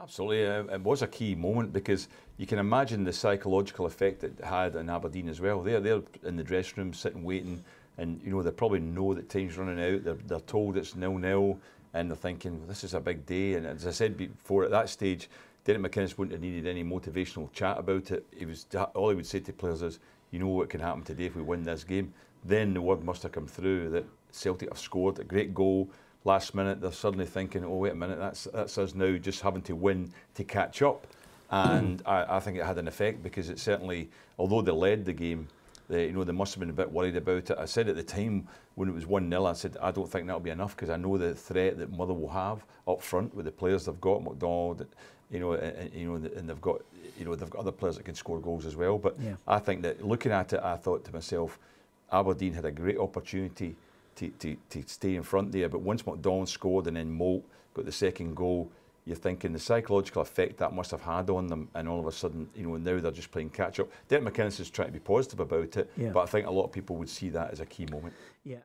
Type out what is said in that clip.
Absolutely, it was a key moment because you can imagine the psychological effect it had on Aberdeen as well. They're in the dressing room sitting waiting, and you know they probably know that time's running out. They're told it's 0-0, and they're thinking, well, this is a big day. And as I said before, at that stage, Derek McInnes wouldn't have needed any motivational chat about it. All he would say to players is, you know what can happen today if we win this game. Then the word must have come through that Celtic have scored a great goal. Last minute, they're suddenly thinking, oh, wait a minute, that's us now just having to win to catch up. And I think it had an effect because it certainly, although they led the game, they must have been a bit worried about it. I said at the time when it was 1-0, I said, I don't think that'll be enough because I know the threat that Motherwell have up front with the players they've got, McDonald, and they've got other players that can score goals as well. But yeah. I think that looking at it, I thought to myself, Aberdeen had a great opportunity to stay in front there, but once McDonald scored and then Moult got the second goal, you're thinking the psychological effect that must have had on them, and all of a sudden, now they're just playing catch up. Derek McInnes is trying to be positive about it, yeah. But I think a lot of people would see that as a key moment. Yeah.